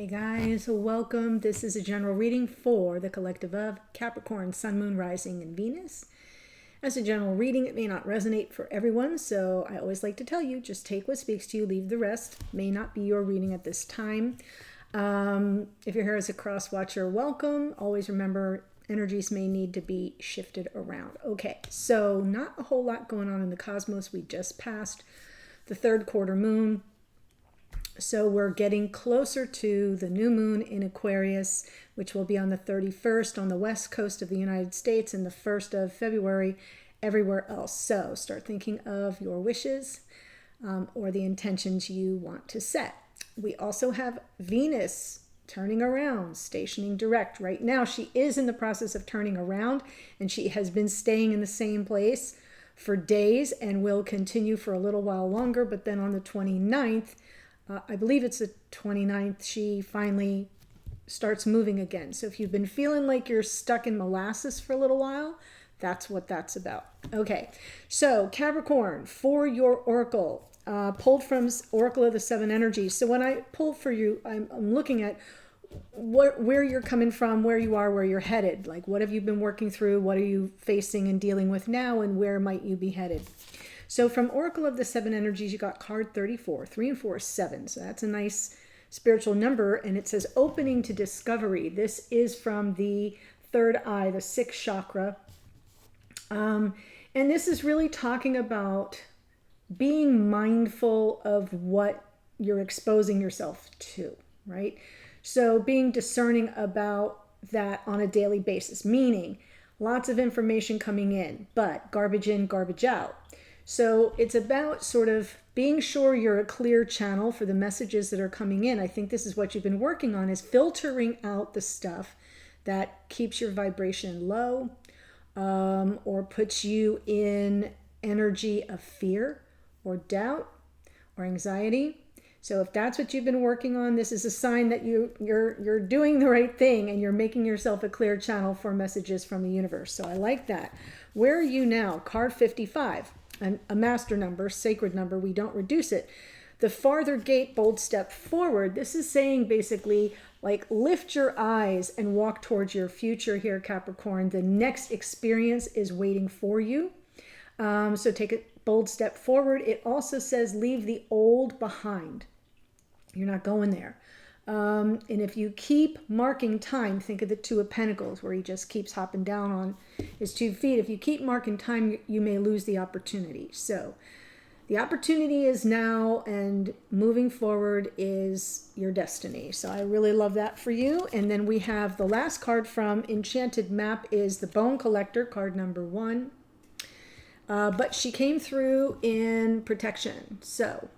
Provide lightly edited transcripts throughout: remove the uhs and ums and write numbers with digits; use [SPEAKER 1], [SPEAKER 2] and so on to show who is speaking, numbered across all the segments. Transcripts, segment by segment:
[SPEAKER 1] Hey guys, welcome. This is a general reading for the collective of Capricorn, Sun, Moon, Rising, and Venus. As a general reading, it may not resonate for everyone, so I always like to tell you, just take what speaks to you, leave the rest. May not be your reading at this time. If you're here as a cross watcher, welcome. Always remember, energies may need to be shifted around. Okay, so not a whole lot going on in the cosmos. We just passed the third quarter moon. So we're getting closer to the new moon in Aquarius, which will be on the 31st on the west coast of the United States and the 1st of February everywhere else. So start thinking of your wishes or the intentions you want to set. We also have Venus turning around, stationing direct. Right now, she is in the process of turning around, and she has been staying in the same place for days and will continue for a little while longer. But then on the 29th, I believe it's the 29th, she finally starts moving again. So if you've been feeling like you're stuck in molasses for a little while, that's what that's about. Okay, so Capricorn, for your oracle, pulled from Oracle of the Seven Energies. So when I pull for you, I'm looking at where you're coming from, where you are, where you're headed. Like, what have you been working through? What are you facing and dealing with now? And where might you be headed? So from Oracle of the Seven Energies, you got card 34. 3 and 4 is 7. So that's a nice spiritual number. And it says opening to discovery. This is from the third eye, the sixth chakra. And this is really talking about being mindful of what you're exposing yourself to, right? So being discerning about that on a daily basis, meaning lots of information coming in, but garbage in, garbage out. So it's about sort of being sure you're a clear channel for the messages that are coming in. I think this is what you've been working on, is filtering out the stuff that keeps your vibration low or puts you in energy of fear or doubt or anxiety. So if that's what you've been working on, this is a sign that you're doing the right thing and you're making yourself a clear channel for messages from the universe. So I like that. Where are you now? Card 55. A master number, sacred number, we don't reduce it. The farther gate, bold step forward. This is saying basically, like, lift your eyes and walk towards your future here, Capricorn. The next experience is waiting for you. So take a bold step forward. It also says leave the old behind. You're not going there. And if you keep marking time, think of the Two of Pentacles, where he just keeps hopping down on his 2 feet. If you keep marking time, you may lose the opportunity. So the opportunity is now, and moving forward is your destiny. So I really love that for you. And then we have the last card from Enchanted Map is the Bone Collector, card number 1. But she came through in protection. So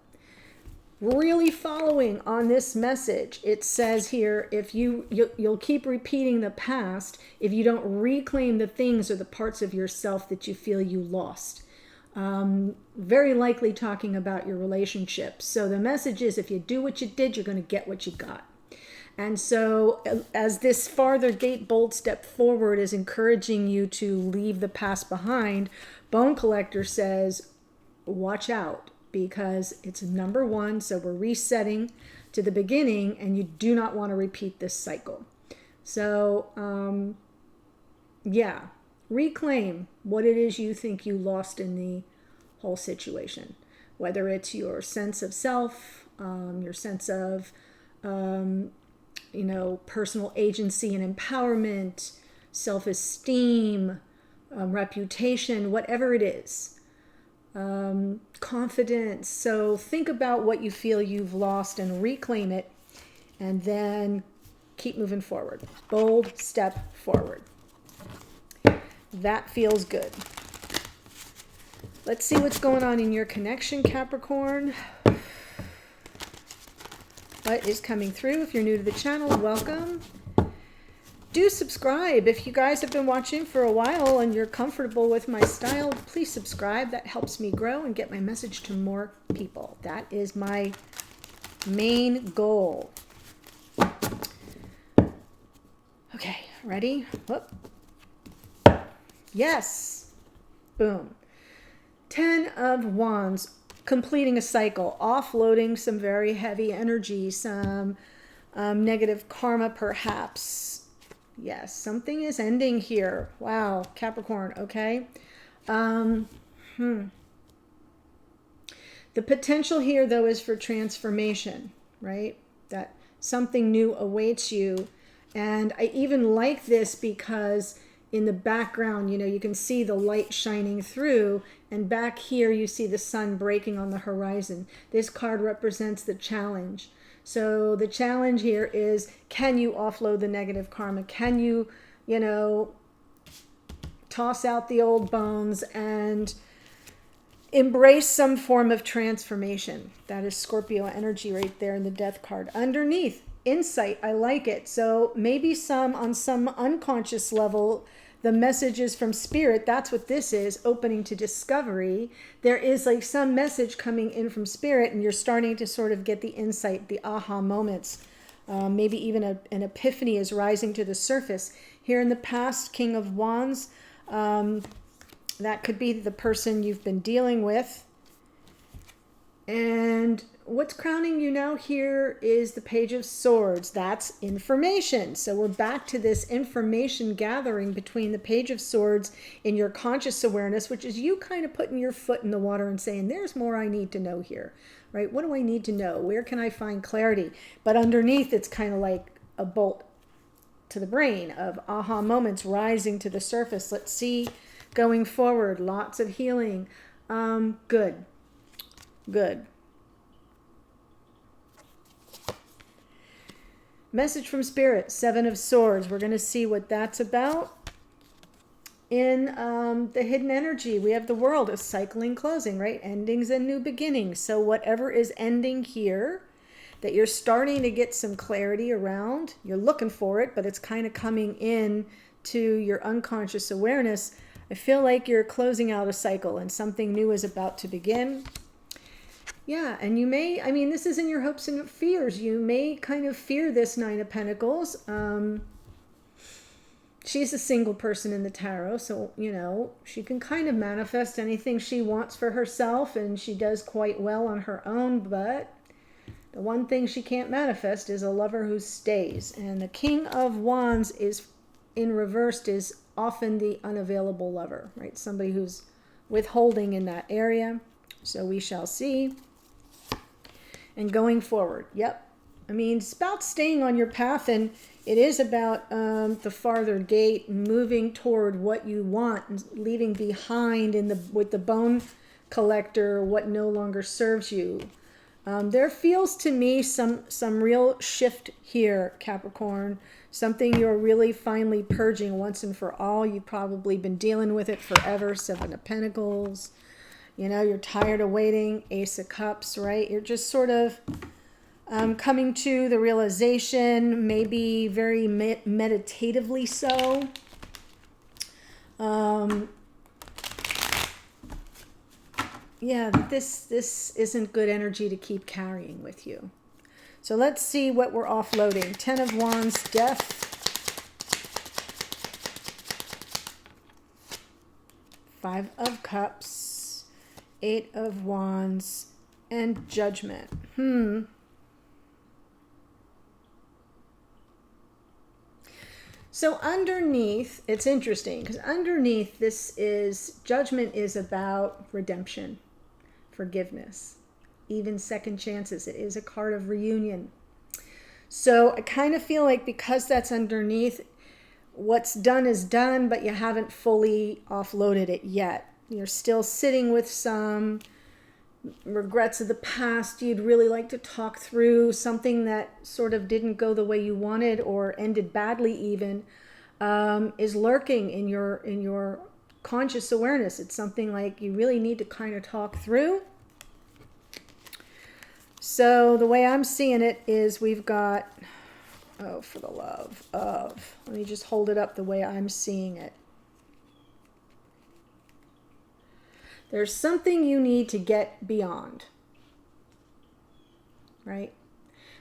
[SPEAKER 1] really following on this message, it says here, if you'll keep repeating the past if you don't reclaim the things or the parts of yourself that you feel you lost. Very likely talking about your relationship. So the message is, if you do what you did, you're going to get what you got. And so as this farther gate, bold step forward is encouraging you to leave the past behind, Bone Collector says, watch out, because it's number 1. So we're resetting to the beginning, and you do not want to repeat this cycle. So, yeah, reclaim what it is you think you lost in the whole situation, whether it's your sense of self, your sense of, personal agency and empowerment, self-esteem, reputation, whatever it is. Confidence. So think about what you feel you've lost and reclaim it, and then keep moving forward. Bold step forward. That feels good. Let's see what's going on in your connection, Capricorn. What is coming through? If you're new to the channel, welcome. Do subscribe. If you guys have been watching for a while and you're comfortable with my style, please subscribe. That helps me grow and get my message to more people. That is my main goal. Okay, ready? Whoop. Yes. Boom. 10 of Wands, completing a cycle, offloading some very heavy energy, some Negative karma, perhaps. Yes, something is ending here. Wow, Capricorn, okay. The potential here, though, is for transformation, right? That something new awaits you. And I even like this because in the background, you know, you can see the light shining through, and back here you see the sun breaking on the horizon. This card represents the challenge. So the challenge here is, can you offload the negative karma? Can you, you know, toss out the old bones and embrace some form of transformation? That is Scorpio energy right there in the death card. Underneath, insight, I like it. So maybe on some unconscious level, the messages from spirit, that's what this is, opening to discovery. There is like some message coming in from spirit, and you're starting to sort of get the insight, the aha moments. Maybe even an epiphany is rising to the surface. Here in the past, King of Wands, that could be the person you've been dealing with. And what's crowning you now here is the Page of Swords. That's information. So we're back to this information gathering between the Page of Swords in your conscious awareness, which is you kind of putting your foot in the water and saying, there's more I need to know here, right? What do I need to know? Where can I find clarity? But underneath, it's kind of like a bolt to the brain of aha moments rising to the surface. Let's see going forward. Lots of healing. Good. Message from Spirit, Seven of Swords. We're going to see what that's about. In the hidden energy, we have the World, a cycling closing, right? Endings and new beginnings. So whatever is ending here, that you're starting to get some clarity around, you're looking for it, but it's kind of coming in to your unconscious awareness. I feel like you're closing out a cycle and something new is about to begin. Yeah, and you may, I mean, this is in your hopes and fears. You may kind of fear this Nine of Pentacles. She's a single person in the tarot, so, you know, she can kind of manifest anything she wants for herself, and she does quite well on her own, but the one thing she can't manifest is a lover who stays. And the King of Wands is, in reversed, is often the unavailable lover, right? Somebody who's withholding in that area. So we shall see. And going forward, yep. I mean, it's about staying on your path, and it is about the farther gate, moving toward what you want, and leaving behind with the bone collector what no longer serves you. There feels to me some real shift here, Capricorn. Something you're really finally purging once and for all. You've probably been dealing with it forever. Seven of Pentacles. You know, you're tired of waiting. Ace of Cups, right? You're just sort of coming to the realization, maybe very meditatively so. Yeah, this isn't good energy to keep carrying with you. So let's see what we're offloading. Ten of Wands, Death. Five of Cups. Eight of Wands, and Judgment. So underneath, it's interesting, because underneath this is, Judgment is about redemption, forgiveness, even second chances. It is a card of reunion. So I kind of feel like because that's underneath, what's done is done, but you haven't fully offloaded it yet. You're still sitting with some regrets of the past. You'd really like to talk through something that sort of didn't go the way you wanted or ended badly even, is lurking in your conscious awareness. It's something like you really need to kind of talk through. So the way I'm seeing it is we've got, oh, for the love of, let me just hold it up the way I'm seeing it. There's something you need to get beyond, right?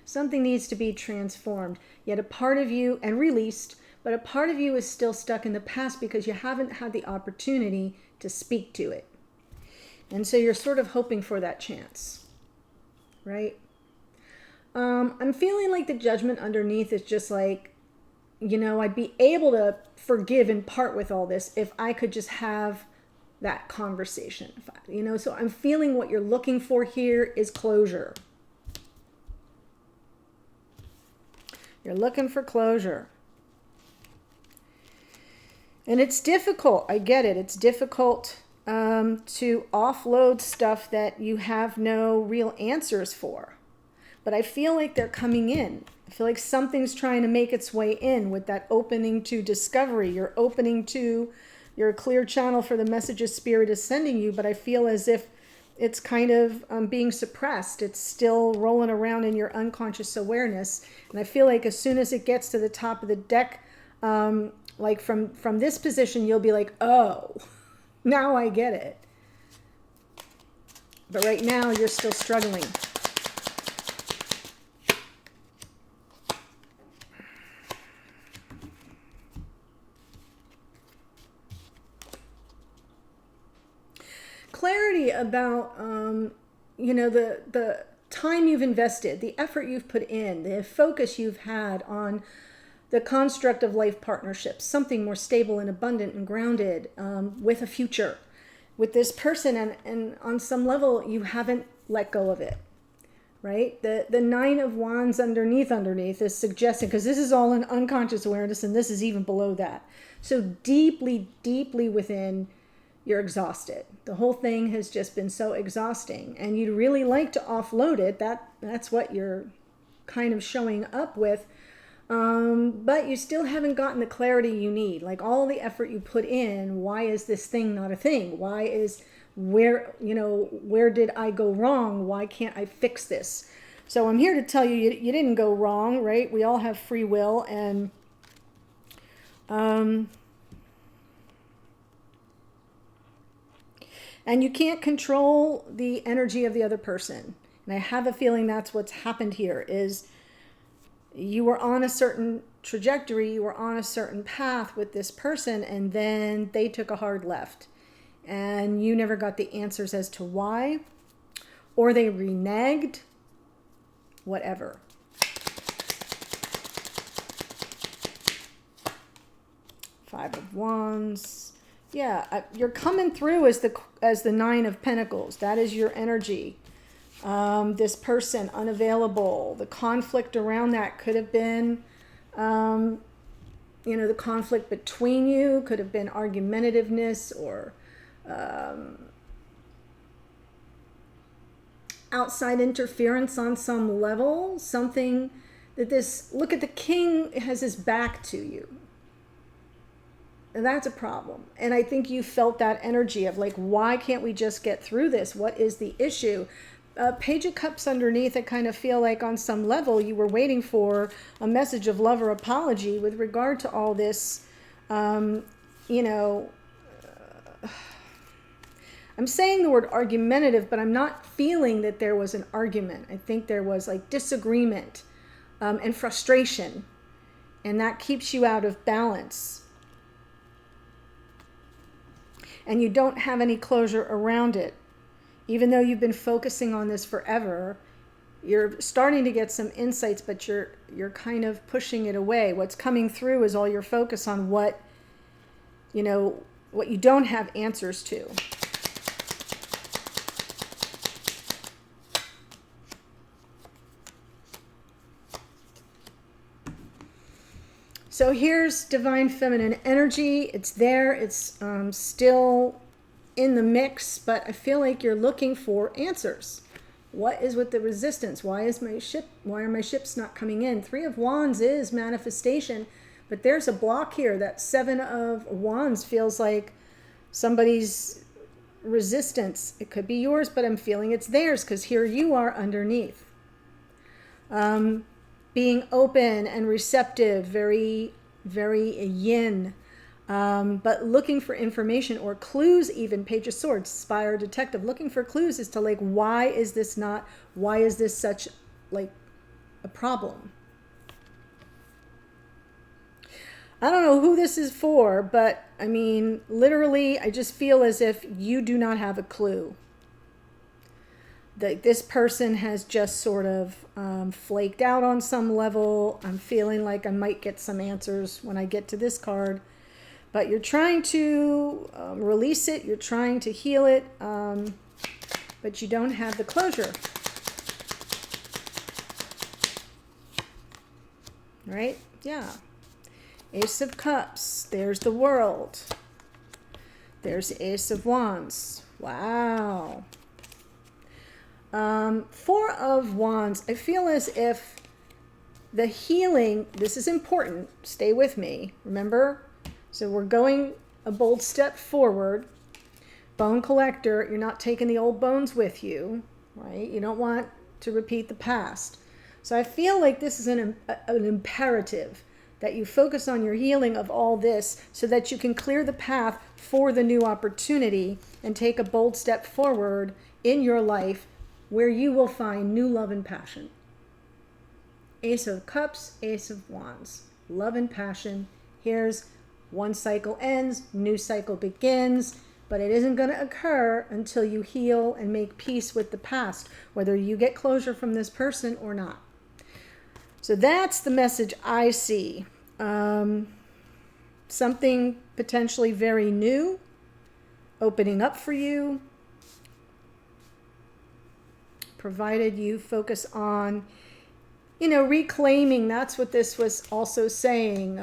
[SPEAKER 1] Something needs to be transformed, yet a part of you, and released, but a part of you is still stuck in the past because you haven't had the opportunity to speak to it. And so you're sort of hoping for that chance, right? I'm feeling like the Judgment underneath is just like, I'd be able to forgive and part with all this if I could just have that conversation. So I'm feeling what you're looking for here is closure. You're looking for closure. And it's difficult. I get it. It's difficult to offload stuff that you have no real answers for. But I feel like they're coming in. I feel like something's trying to make its way in with that opening to discovery. You're opening to your clear channel for the messages Spirit is sending you, but I feel as if it's kind of being suppressed. It's still rolling around in your unconscious awareness. And I feel like as soon as it gets to the top of the deck, like from this position, you'll be like, oh, now I get it. But right now, you're still struggling. Clarity about, the time you've invested, the effort you've put in, the focus you've had on the construct of life partnerships, something more stable and abundant and grounded, with a future with this person. And on some level, you haven't let go of it, right? The Nine of Wands underneath is suggesting, because this is all in unconscious awareness, and this is even below that. So deeply, deeply within, you're exhausted. The whole thing has just been so exhausting, and you'd really like to offload it. That's what you're kind of showing up with. But you still haven't gotten the clarity you need. Like all the effort you put in, why is this thing not a thing? Where did I go wrong? Why can't I fix this? So I'm here to tell you, you didn't go wrong, right? We all have free will, and you can't control the energy of the other person. And I have a feeling that's what's happened here is you were on a certain trajectory, you were on a certain path with this person, and then they took a hard left. And you never got the answers as to why, or they reneged, whatever. Five of Wands. Yeah, you're coming through as the Nine of Pentacles. That is your energy. This person unavailable. The conflict around that could have been, the conflict between you could have been argumentativeness or outside interference on some level. Something that look at the King has his back to you. And that's a problem. And I think you felt that energy of like, why can't we just get through this? What is the issue? Page of Cups underneath, I kind of feel like on some level you were waiting for a message of love or apology with regard to all this. I'm saying the word argumentative, but I'm not feeling that there was an argument. I think there was like disagreement and frustration. And that keeps you out of balance. And you don't have any closure around it. Even though you've been focusing on this forever, you're starting to get some insights, but you're kind of pushing it away. What's coming through is all your focus on what you don't have answers to. So here's divine feminine energy. It's there. It's still in the mix, but I feel like you're looking for answers. What is with the resistance? Why are my ships not coming in? Three of Wands is manifestation, but there's a block here. That Seven of Wands feels like somebody's resistance. It could be yours, but I'm feeling it's theirs because here you are underneath. Being open and receptive, very, very yin. But looking for information or clues, even Page of Swords, spy or detective, looking for clues as to like, why is this such like a problem? I don't know who this is for, but I mean, literally, I just feel as if you do not have a clue. this person has just sort of flaked out on some level. I'm feeling like I might get some answers when I get to this card. But you're trying to release it. You're trying to heal it. But you don't have the closure. Right? Yeah. Ace of Cups. There's the World. There's the Ace of Wands. Wow. Four of Wands. I feel as if the healing, this is important. Stay with me. Remember? So we're going a bold step forward. Bone collector, you're not taking the old bones with you, right? You don't want to repeat the past. So I feel like this is an imperative that you focus on your healing of all this so that you can clear the path for the new opportunity and take a bold step forward in your life where you will find new love and passion. Ace of Cups, Ace of Wands. Love and passion. Here's one cycle ends, new cycle begins, but it isn't going to occur until you heal and make peace with the past, whether you get closure from this person or not. So that's the message I see. Something potentially very new opening up for you, provided you focus on, reclaiming. That's what this was also saying.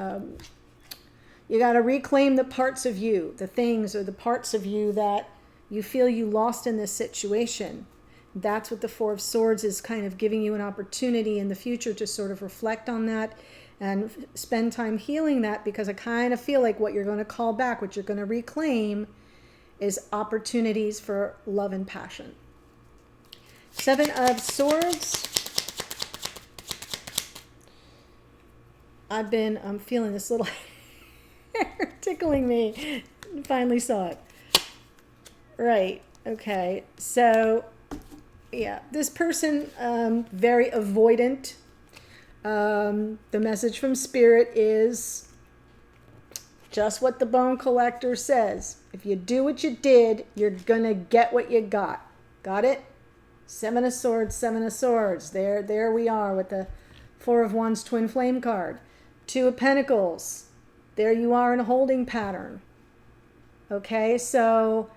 [SPEAKER 1] You got to reclaim the parts of you, the things or the parts of you that you feel you lost in this situation. That's what the Four of Swords is kind of giving you an opportunity in the future to sort of reflect on that and spend time healing that, because I kind of feel like what you're going to call back, what you're going to reclaim, is opportunities for love and passion. Seven of Swords. I'm feeling this little hair tickling me. Finally saw it. Right. Okay. So, yeah, this person, very avoidant. The message from Spirit is just what the Bone Collector says. If you do what you did, you're going to get what you got. Got it? Seven of Swords, Seven of Swords. There we are with the Four of Wands Twin Flame card. Two of Pentacles. There you are in a holding pattern. Okay, so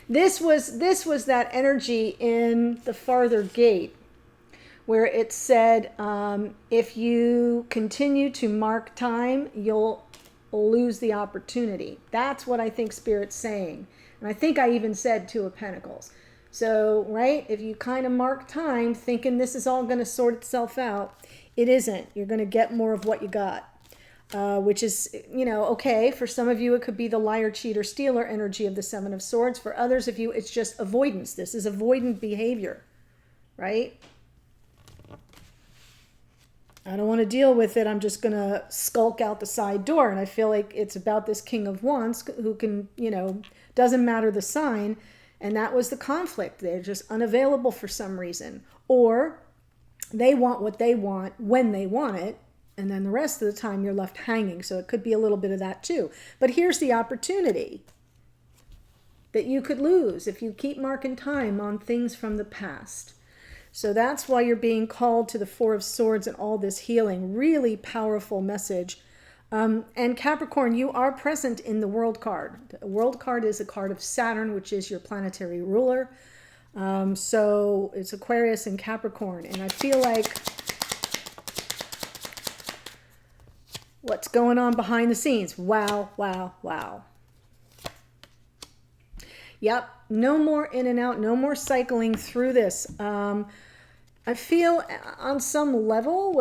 [SPEAKER 1] this was that energy in the farther gate where it said, if you continue to mark time, you'll lose the opportunity. That's what I think Spirit's saying. And I think I even said Two of Pentacles. So, right, if you kind of mark time thinking this is all going to sort itself out, it isn't. You're going to get more of what you got, which is, okay. For some of you, it could be the liar, cheater, stealer energy of the Seven of Swords. For others of you, it's just avoidance. This is avoidant behavior, right? I don't want to deal with it. I'm just going to skulk out the side door. And I feel like it's about this King of Wands who can, doesn't matter the sign. And that was the conflict. They're just unavailable for some reason. Or they want what they want when they want it. And then the rest of the time you're left hanging. So it could be a little bit of that too. But here's the opportunity that you could lose if you keep marking time on things from the past. So that's why you're being called to the Four of Swords and all this healing. Really powerful message. And Capricorn, you are present in the World card. The World card is a card of Saturn, which is your planetary ruler. So it's Aquarius and Capricorn. And I feel like what's going on behind the scenes? Wow, wow, wow. Yep, no more in and out, no more cycling through this. I feel on some level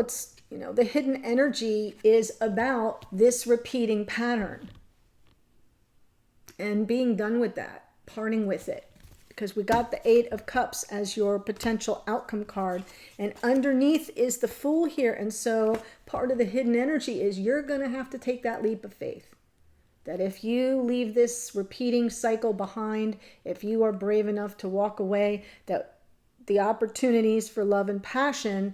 [SPEAKER 1] the hidden energy is about this repeating pattern and being done with that, parting with it. Because we got the Eight of Cups as your potential outcome card. And underneath is the Fool here. And so part of the hidden energy is you're going to have to take that leap of faith. That if you leave this repeating cycle behind, if you are brave enough to walk away, that the opportunities for love and passion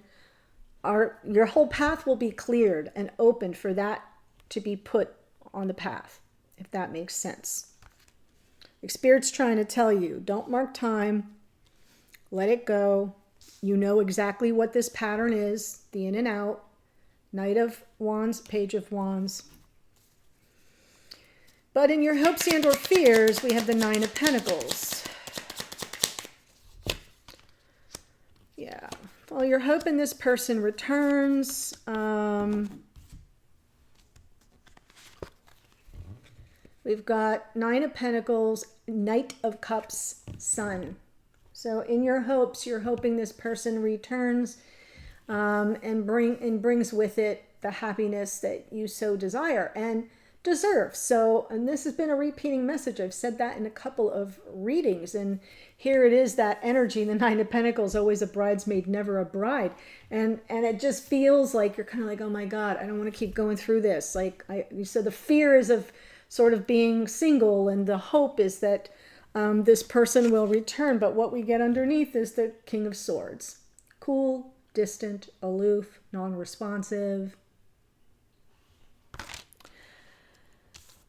[SPEAKER 1] your whole path will be cleared and opened for that to be put on the path, if that makes sense. Spirit's trying to tell you, don't mark time. Let it go. You know exactly what this pattern is, the in and out. Knight of Wands, Page of Wands. But in your hopes and or fears, we have the Nine of Pentacles. Yeah. Well, you're hoping this person returns. We've got Nine of Pentacles, Knight of Cups, Sun. So in your hopes, you're hoping this person returns and brings with it the happiness that you so desire and deserve. So, and this has been a repeating message. I've said that in a couple of readings, and here it is, that energy. The Nine of Pentacles, always a bridesmaid, never a bride. And it just feels like you're kind of like, oh my God, I don't want to keep going through this. Like so the fear is of sort of being single, and the hope is that this person will return. But what we get underneath is the King of Swords. Cool, distant, aloof, non-responsive.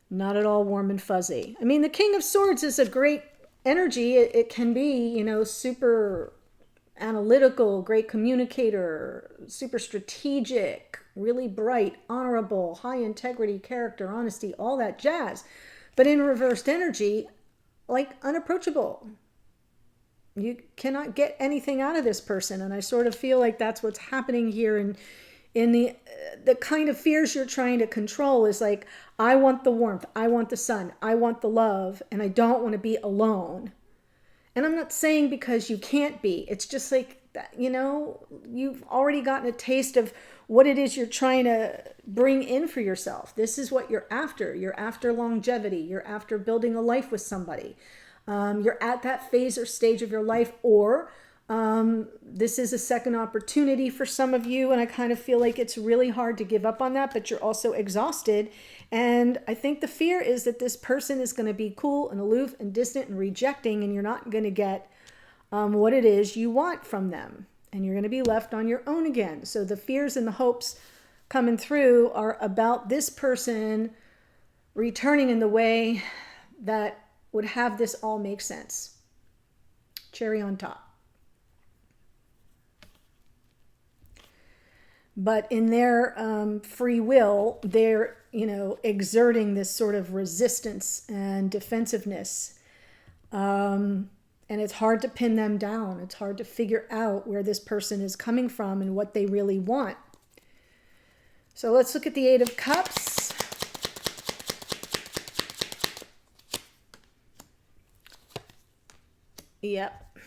[SPEAKER 1] Not at all warm and fuzzy. I mean, the King of Swords is a great energy. It can be, you know, super analytical, great communicator, super strategic, really bright, honorable, high integrity, character, honesty, all that jazz. But in reversed energy, like unapproachable. You cannot get anything out of this person. And I sort of feel like that's what's happening here. And in the kind of fears you're trying to control is like, I want the warmth, I want the sun, I want the love, and I don't want to be alone. And I'm not saying because you can't be. It's just like, that, you know, you've already gotten a taste of what it is you're trying to bring in for yourself. This is what you're after. You're after longevity. You're after building a life with somebody. You're at that phase or stage of your life, or this is a second opportunity for some of you, and I kind of feel like it's really hard to give up on that, but you're also exhausted. And I think the fear is that this person is going to be cool and aloof and distant and rejecting, and you're not going to get what it is you want from them, and you're going to be left on your own again. So the fears and the hopes coming through are about this person returning in the way that would have this all make sense. Cherry on top. But in their free will, they're, you know, exerting this sort of resistance and defensiveness. And it's hard to pin them down. It's hard to figure out where this person is coming from and what they really want. So let's look at the Eight of Cups. Yep.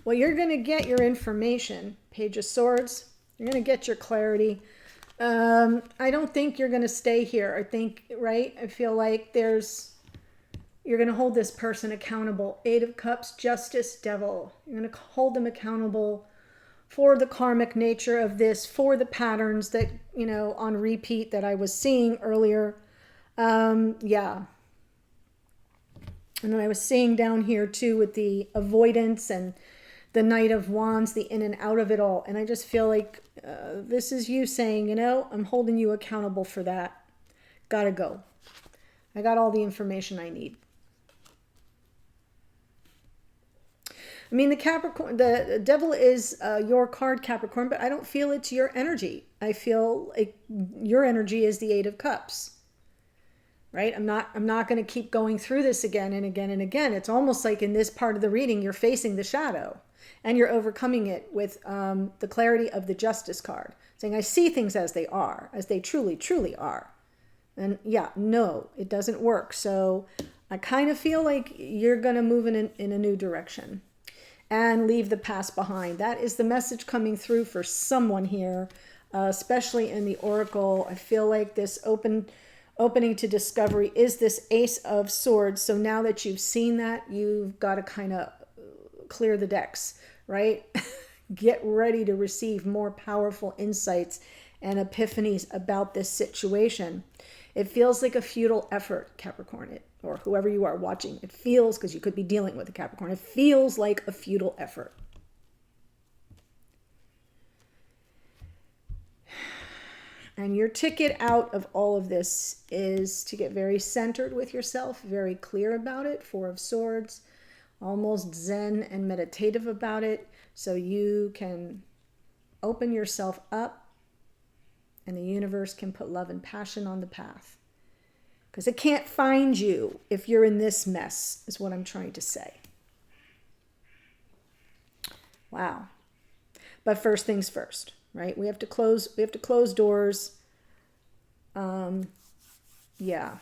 [SPEAKER 1] Well, you're going to get your information. Page of Swords. You're going to get your clarity. I don't think you're going to stay here. I think, right? I feel like you're going to hold this person accountable. Eight of Cups, Justice, Devil. You're going to hold them accountable for the karmic nature of this, for the patterns that, you know, on repeat that I was seeing earlier. Yeah. And then I was seeing down here too with the avoidance and the Knight of Wands, the in and out of it all. And I just feel like this is you saying, you know, I'm holding you accountable for that. Gotta go. I got all the information I need. I mean, the Capricorn, the Devil is your card, Capricorn, but I don't feel it's your energy. I feel like your energy is the Eight of Cups. Right? I'm not going to keep going through this again and again and again. It's almost like in this part of the reading, you're facing the shadow and you're overcoming it with the clarity of the Justice card, saying, I see things as they are, as they truly, truly are. And yeah, no, it doesn't work. So I kind of feel like you're going to move in a new direction and leave the past behind. That is the message coming through for someone here, especially in the Oracle. I feel like this opening to discovery is this Ace of Swords. So now that you've seen that, you've got to kind of clear the decks, right? Get ready to receive more powerful insights and epiphanies about this situation. It feels like a futile effort, Capricorn, or whoever you are watching. It feels, because you could be dealing with a Capricorn, it feels like a futile effort. And your ticket out of all of this is to get very centered with yourself, very clear about it. Four of Swords, almost zen and meditative about it, so you can open yourself up and the universe can put love and passion on the path. Because it can't find you if you're in this mess, is what I'm trying to say. Wow. But first things first, right? We have to close doors. Yeah.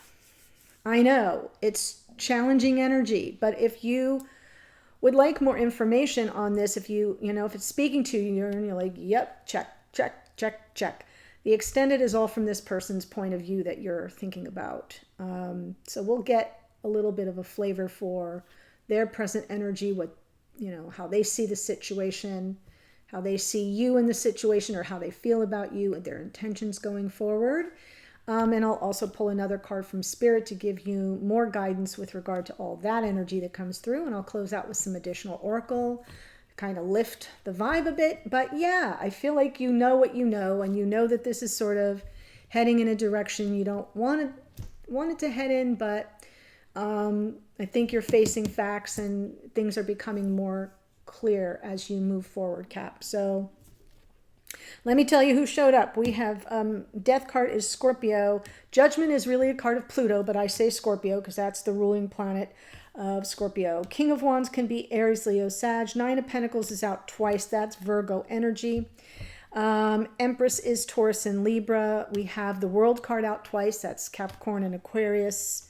[SPEAKER 1] I know it's challenging energy, but if you would like more information on this, if if it's speaking to you and you're like, yep, check, check, check, check. The extended is all from this person's point of view that you're thinking about. So we'll get a little bit of a flavor for their present energy, what, how they see the situation, how they see you in the situation, or how they feel about you and their intentions going forward. And I'll also pull another card from Spirit to give you more guidance with regard to all that energy that comes through. And I'll close out with some additional oracle, kind of lift the vibe a bit. But yeah, I feel like you know what you know, and you know that this is sort of heading in a direction you don't want it to head in, but I think you're facing facts and things are becoming more clear as you move forward, Cap. So let me tell you who showed up. We have Death card is Scorpio. Judgment is really a card of Pluto, but I say Scorpio because that's the ruling planet of Scorpio. King of Wands can be Aries, Leo, Sag. Nine of Pentacles is out twice. That's Virgo energy. Empress is Taurus and Libra. We have the World card out twice. That's Capricorn and Aquarius.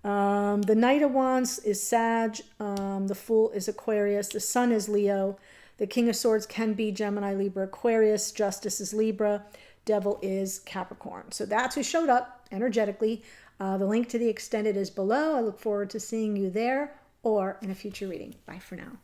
[SPEAKER 1] The Knight of Wands is Sag. The Fool is Aquarius. The Sun is Leo. The King of Swords can be Gemini, Libra, Aquarius. Justice is Libra. Devil is Capricorn. So that's who showed up energetically. The link to the extended is below. I look forward to seeing you there or in a future reading. Bye for now.